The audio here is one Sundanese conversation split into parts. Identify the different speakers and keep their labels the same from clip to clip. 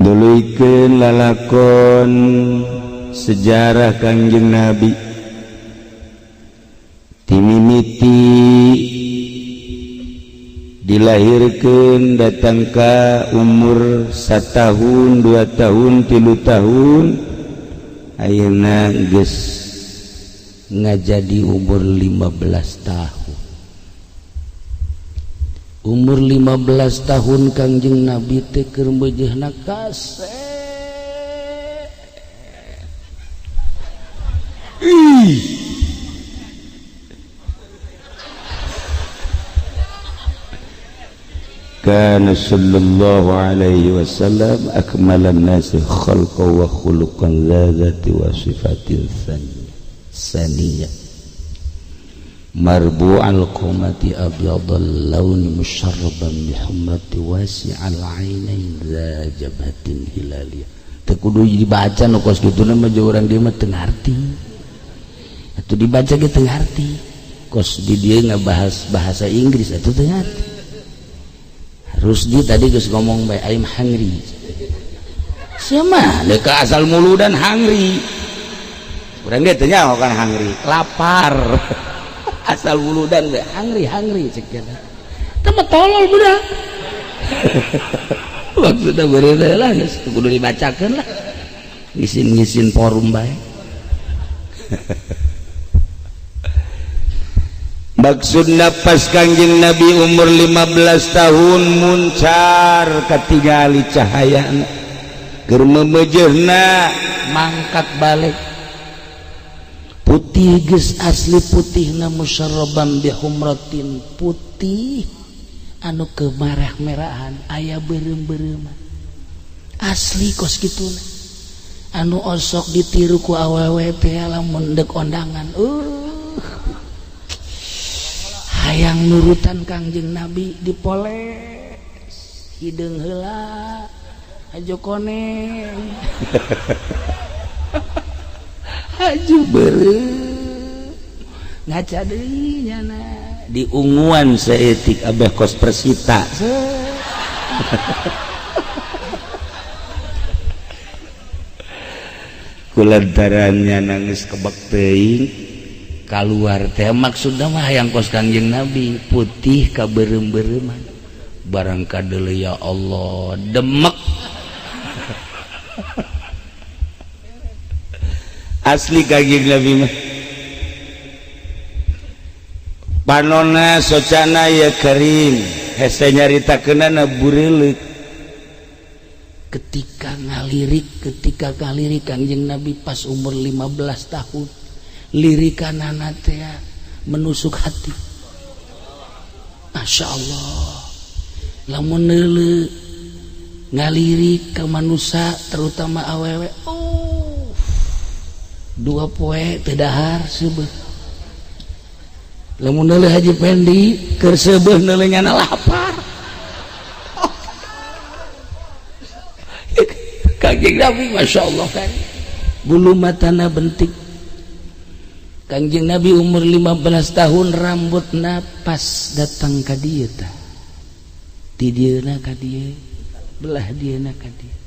Speaker 1: duluikeun lalakon sejarah Kangjeng Nabi timimiti dilahirkeun datang ka umur 1 tahun 2 tahun 3 tahun ayeuna geus ngajadi umur 15 tahun. Umur 15 tahun Kangjeng Nabi teh keur beujeuhna kaset. Kana sallallahu alaihi wasallam akmalan nasi khalqan wa khuluqan dzati wa sifatin saniyah marbu'al qamati abyadal launi musyarraban bihumrati wasi'al ainain dza jabhatin hilaliyah. Teu kudu dibaca nu kos kitu mah jeung urang dieu mah teu ngarti. Atuh dibaca ge teu ngarti. Kos di dieu ngabahas bahasa Inggris atuh teu ngarti. Rusdi tadi geus ngomong bae I'm hungry. Siapa? Deka asal muludan hungry. Urang ge teu nyaho kan hungry, lapar. Asal muludan bae hungry cek kana. Teu mah tolol budak. Maksudna beureuh lah geus kudu dibacakeun lah. Ngisin-ngisin forum bae. Maksudna pas Kangjeng Nabi umur 15 tahun muncar katingali cahayana keur memejeurna mangkat balik putih geus asli putihna musyarraban bihumratin putih anu kemerah-merahan aya beureum-beureum asli kos kituna anu osok ditiru ku awewe teh lamun deuk ondangan hayang nurutan Kangjeng Nabi dipoles hideung heula ajo koneng aju beureuh ngaca deui nyana di unguan saeutik abeh kos Persita kulantarannya nangis kebak teuing keluar teh maksudna mah hayang kos Kangjeng Nabi putih ka beureum-beureuman barang kadeuleu ya Allah demek asli Kangjeng Nabi mah panonna socana ya karim hese nyaritakeunana bureuleuh ketika ngalirik Kangjeng Nabi pas umur 15 tahun lirikanana teh menusuk hati. Masya Allah lamun neuleuh ngalirik ka manusia terutama awewe dua poe teu dahar seubeuh lamun neuleuh Haji Pendi keur seubeuh neuleuh nyana lapar Kangjeng Nabi Masya Allah kan bulu matana bentik. Kangjeng Nabi umur 15 tahun rambutna pas datang ka dieu tah. Ti dieuna ka dieu, belah dieuna ka dieu.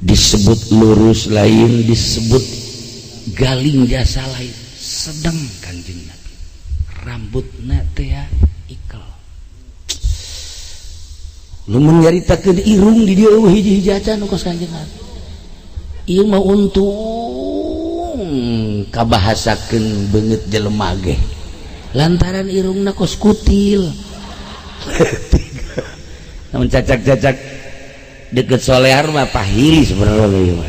Speaker 1: Disebut lurus lain, disebut galing jasa lain. Sedang Kangjeng Nabi. Rambutna teh ikel. Lumun nyaritakeun irung di dieu hiji-hiji acan kos Kangjeng Nabi. Ieu mah untung kabahasakeun beungeut jelema ge lantaran irungna kos kutil namun cacak-cacak deket solear mah pahili sebenarnya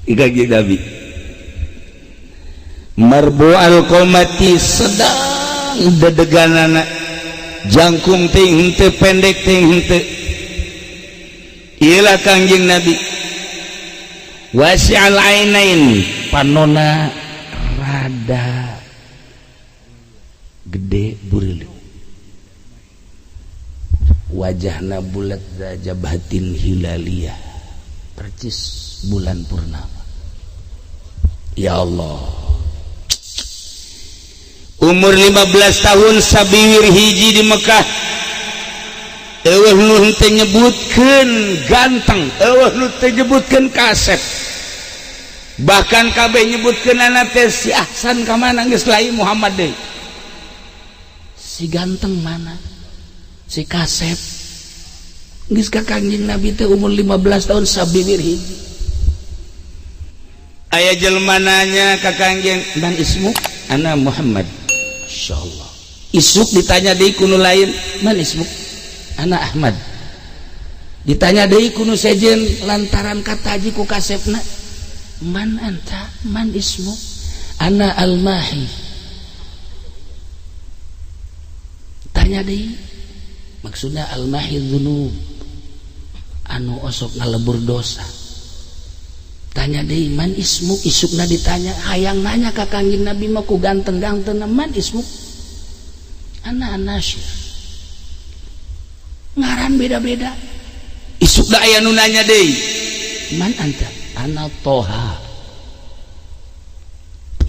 Speaker 1: Kangjeng Nabi marbu'al qomati sedang dedeganana jangkung ting henteu pendek ting henteu iyalah Kangjeng Nabi wasi'al ainain panona rada gede bureuleuh wajahna bulat jabhatin hilaliyah percis bulan purnama. Ya Allah umur 15 tahun sabiwir hiji di Mekah. Eueuh nu teu nyebutkeun ganteng, eueuh nu teu nyebutkeun kasep, bahkan kabeh nyebutkeun anak teh si Ahsan ka mana geus lain Muhammad deui. Si ganteng mana? Si kasep geus ka Kangjeng Nabi teh umur 15 tahun sabiwir hiji. Aya jelema nanya ka Kangjeng, "Man ismu?" "Ana Muhammad." Insyaallah. Isuk ditanya deui ku nu lain, "Man ismu?" "Ana Ahmad." Ditanya deui ku nu sejen lantaran kataji ku kasepna, "Man anta?" "Man ismu?" "Ana Al-Mahi." Tanya deui, maksudna Al-Mahi dzunub, anu osok ngalebur dosa. Tanya deui, "Man ismu?" Isukna ditanya, hayang nanya ka Kangjeng Nabi mah ku ganteng-ganteng, "Man ismu?" "Ana An-Nasyir." Ngaran beda-beda. Isukna aya nu nanya deui, "Man anta?" "Ana Toha."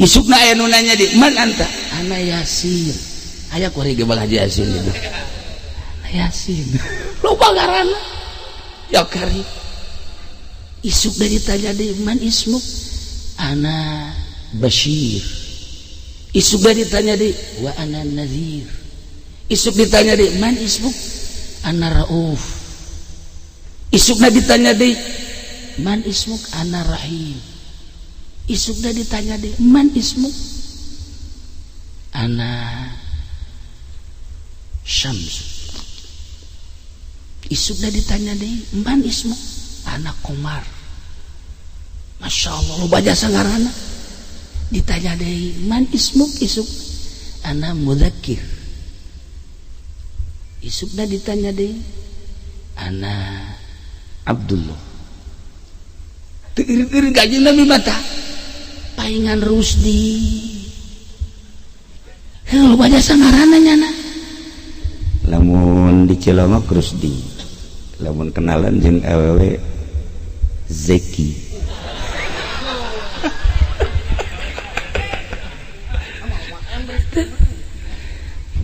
Speaker 1: Isukna aya nu nanya deui, "Man anta?" "Ana Yasin." Aya ku ge Bang Haji Yasin itu. "Ana Yasin." Loba ngaranna. Ya kari. Isukna ditanya deui, "Man ismuk?" "Ana Bashir." Isukna ditanya deui, "Wa ana Nadhir." Isuk ditanya deui, "Man ismuk?" "Ana Rauf." Isukna ditanya deui, "Man ismuk?" "Ana Rahim." Isukna ditanya deui, "Man ismuk?" "Ana Syams." Isukna ditanya deui, "Man ismuk?" "Ana Komar." Masya Allah, lo baca sangarana. Ditanya deui, "Man ismuk?" Isuk, "Ana Mudzakir." Isukna ditanya deui, "Ana Abdullah." Teueureun Kanjeng Nabi mata paingan Rusdi. Heuh baca sangarana nyana. Lamun di Cilongok Rusdi, lamun kenalan jeung awewe Zeki.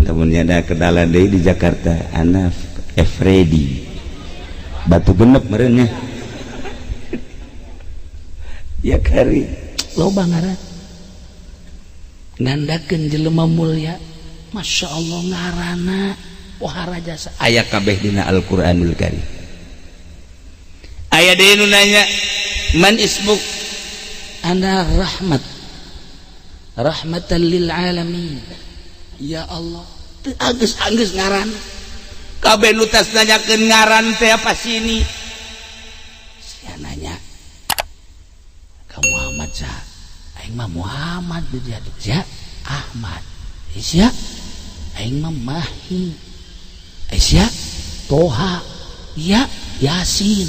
Speaker 1: Lamun nyada kenalan deui di Jakarta, "Ana Efredi." Batu genep meureunnya. Ya kari loba ngaran. Ngandakeun jelema mulya, Masya Allah ngarana pohara jasa aya kabeh dina Al-Qur'anul Karim. Aya deui nu nanya, "Man ismuk?" "Ana Rahmat." "Rahmatan lil alamin." Ya Allah, teu anggeus ngaran. Kabeh nu tas nanyakeun ngaran teh apa sini? Sia nanya, "Ka Muhammad sa?" "Aing mah Muhammad di dia." "Sia Ahmad." "Sia aing mah Mahi." "Sia Toha." "Ya Yasin."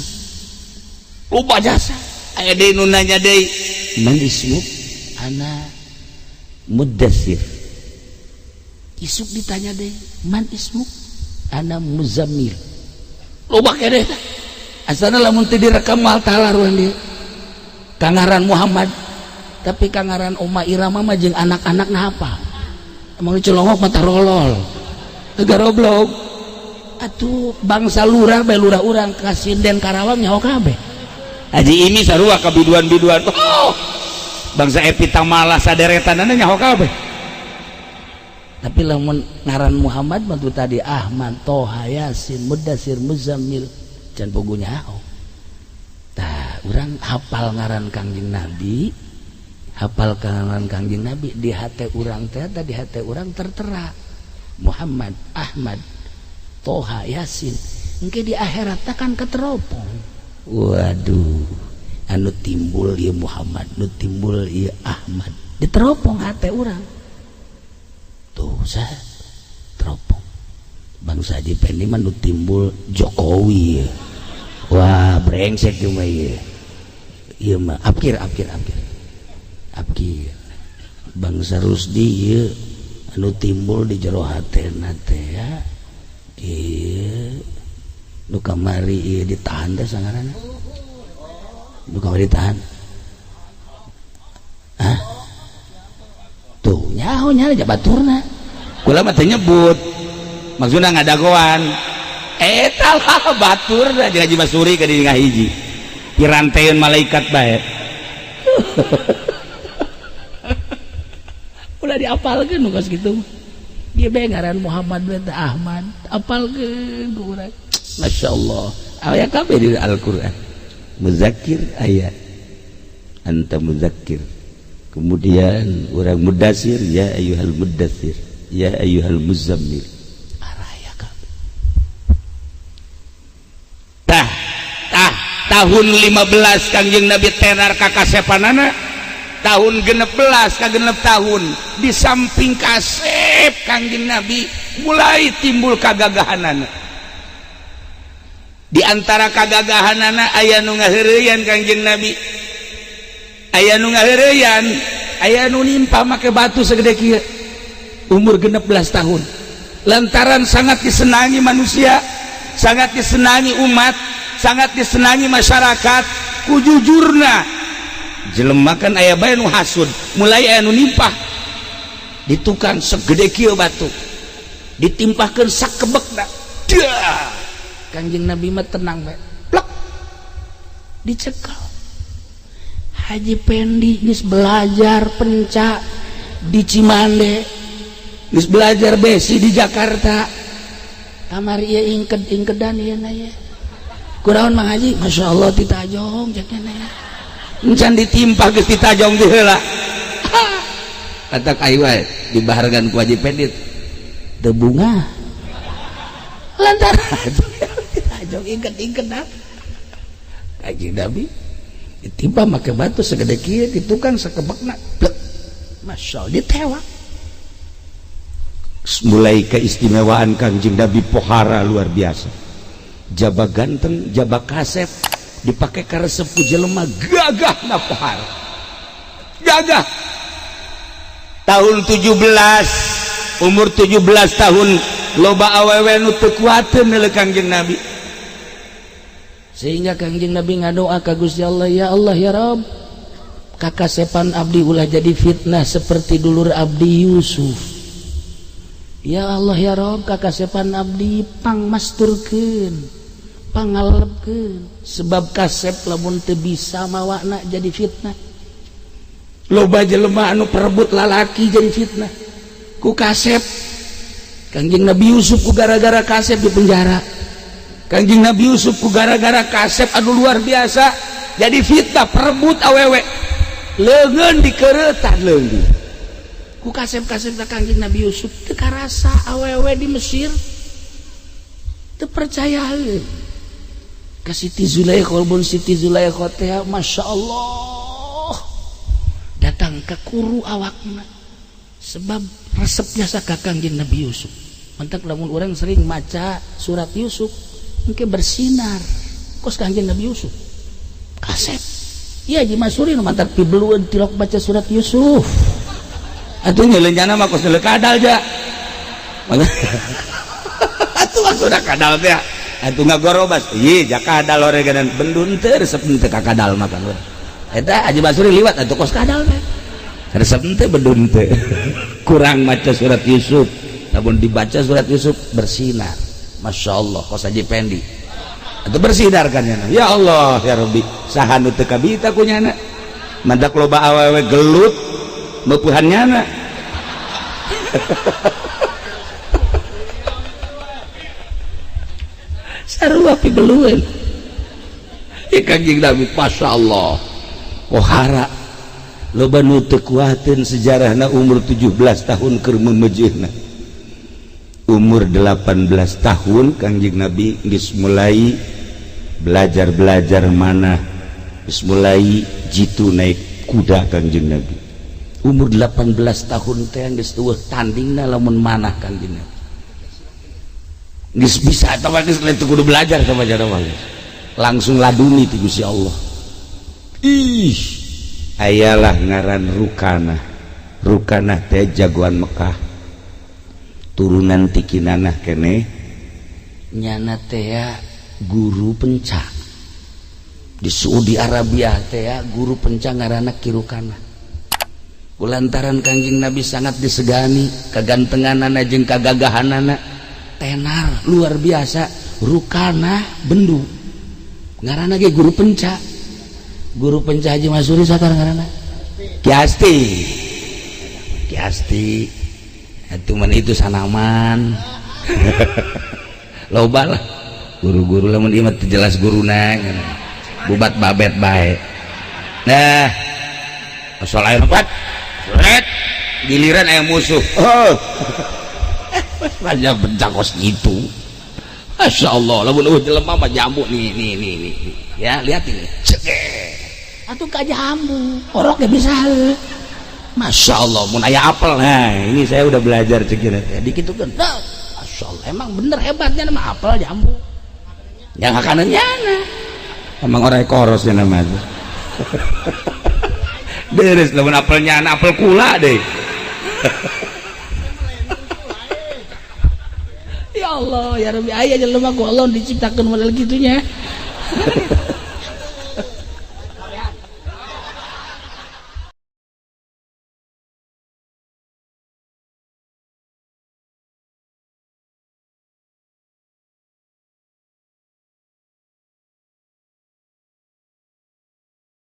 Speaker 1: Loba jasa. Aya deui nu nanya deui, "Man ismuk?" "Ana Muddatsir." Isuk ditanya deui, "Man ismuk?" "Ana Muzammil." Loba keneh. Asalna lamun teu direkam moal talar urang dieu. Kangaran Muhammad, tapi kangaran Oma Irama mah jeung anak-anak na apa? Emang di Cilongok mah tarolol. Teu garoblog. Atuh bangsa lurah bae lurah urang ka Sinden Karawang nyaho kabeh. Haji ini sarua ka biduan-biduan. Oh, bangsa Epitamala saderetanana nyaho kabeh. Tapi lamun ngaran Muhammad mah tu tadi Ahmad, Toha, Yasin, Muddatsir, Muzammil, can bogo nyaho. Tah, urang hafal ngaran Kangjeng Nabi, hafal ngaran Kangjeng Nabi di hate urang teh, di hate urang tertera Muhammad, Ahmad, Toha, Yasin. Engke di akhirat kan keteropong. Waduh, anu timbul ieu Muhammad, nu timbul ieu Ahmad, diteropong hate urang. Tuh saya teropong. Bangsa di Pendi mah nu timbul Jokowi. Wah, brengsek ieu mah ieu. Ieu mah apkir. Bangsa Rusdi ieu anu timbul di jero hatena teh ya. Ieu nu kamari ieu ditahan teh sangaranna. Nu kamari ditahan. Hah? Tuh nya nya aja baturna kula mah teh nyebut maksudna ngadagoan eta lah batur da jeung Haji Masuri ka di ngahiji piranteun malaikat bae ulah diapalkeun nu geus kitu dia bae ngaran Muhammad bin Ahmad apalkeun ku urang masyaallah aya kabeh di Al-Qur'an muzakkir aya anta muzakkir kemudian orang mudassir ya ayyuhal mudassir ya ayyuhal muzammil araya kabeh tahun 15 Kangjeng Nabi tenar ka kasepanana tahun 16 ka 6 tahun di samping kasep Kangjeng Nabi mulai timbul kagagahanana di antara kagagahanana aya nu ngaheureuyaan Kangjeng Nabi aya nu ngaheureuyaan aya nu nimpa make batu segede kieu umur 16 tahun lantaran sangat disenangi manusia sangat disenangi umat sangat disenangi masyarakat kujujurna jelema kan aya bae nu hasud mulai aya nu nimpah di tukang segede kieu batu ditimpahkeun sakebekna dah Kangjeng Nabi mah tenang bae plek dicekal Haji Pendi geus belajar penca di Cimande geus belajar besi di Jakarta kamari ieu ingkedan ieu na ye kunaon Mang Haji masyaallah ti tajong jakna ya encan ditimpa geus ditajong di heula katak ai wae dibahargan ku Haji Pendi teu bunga lantaran ditajong ingked-ingkedan Kangjeng Nabi ditimpa make batu segede kieu di tukang sakebekna blek masyaallah ditewak mulai keistimewaan Kangjeng Nabi pohara luar biasa jaba ganteng jaba kasep dipake ka resep ku jelema gagahna pohara gagah tahun 17 umur 17 tahun loba awewe nu teu kuateun deuleu Kangjeng Nabi sehingga Kangjeng Nabi ngadoa ka Gusti Allah ya Rabb kakasepan abdi ulah jadi fitnah seperti dulur abdi Yusuf ya Allah ya Rabb kakasepan abdi pangmasturkeun pangalepkeun sebab kasep lamun teu bisa mawakna jadi fitnah loba jelema anu perebut lalaki jadi fitnah ku kasep Kangjeng Nabi Yusuf ku gara-gara kasep di penjara Kangjeng Nabi Yusuf ku gara-gara kasep anu luar biasa jadi fitnah perebut awewe leungeun dikeuretan leungit ku kasep-kasep Kangjeng Nabi Yusuf teu karasa awewe di Mesir teu percayaeun ka Siti Zulaikha mun Siti Zulaikha teh masyaallah datang ka kuru awakna sebab resepnya saka Kangjeng Nabi Yusuf mentak lamun urang sering maca surat Yusuf engke bersinar kos Kangjeng Nabi Yusuf kasep iya Haji Masuri nu mantak pibeuleun tilok baca surat Yusuf atuh nyeleunjana mah kos deuleu kadal ja atuh sudah kadal teh atuh ngagorobas ieu ja kadal oreganan bendun teu resep teu ka kadal makan urang eta Haji Masuri liwat atuh kos kadal teh resep teh bendun teh kurang maca surat Yusuf namun dibaca surat Yusuf bersinar masyaallah kos Haji Pendi atuh bersinar kan ya Allah ya Rabbi saha nu teu kabita ku nyana mandak loba awewe gelut meupuhan nyana sarua pibelueun ya Kangjeng Nabi masyaallah pohara loba nu teu kuateun sejarahna umur 17 tahun keur memejeuna umur 18 tahun Kangjeng Nabi geus mulai belajar mana geus mulai jitu naik kuda Kangjeng Nabi umur 18 tahun teh geus eueuh tandingna lamun manah Kangjeng Nabi geus bisa eta mah geus kudu belajar sama cara mah langsung laduni ti Gusti Allah ih ayalah ngaran Rukanah teh jagoan Mekah turunan ti Kinanah keneh nyana teh guru penca di Saudi Arabia teh guru penca ngaranna Ki Rukanah kulantaran Kangjeng Nabi sangat disegani kagantenganana jeung kagagahanana tenar luar biasa rukana bendu ngaranna ge guru penca Haji Masuri satar ngaranna Kiasti itu sanaman loba lah guru-guru lamun ieu mah jelas guruna bubat babet bae nah asal aya empat suret giliran aya musuh raja bencakos gitu Masya Allah lamun jelema mah jambu nih ya lihat ini atuh ka jambu orok ge bisa Masya Allah mun aya apel nah ini saya udah belajar ceuk dikitukeun Masya Allah emang bener hebatnya nama apel jambu yang hakanannya emang orang koros ya namanya beres lamun apelnya apel kula deh ya Allah ya Rabbi aya jelema ku Allah diciptakeun model gitunya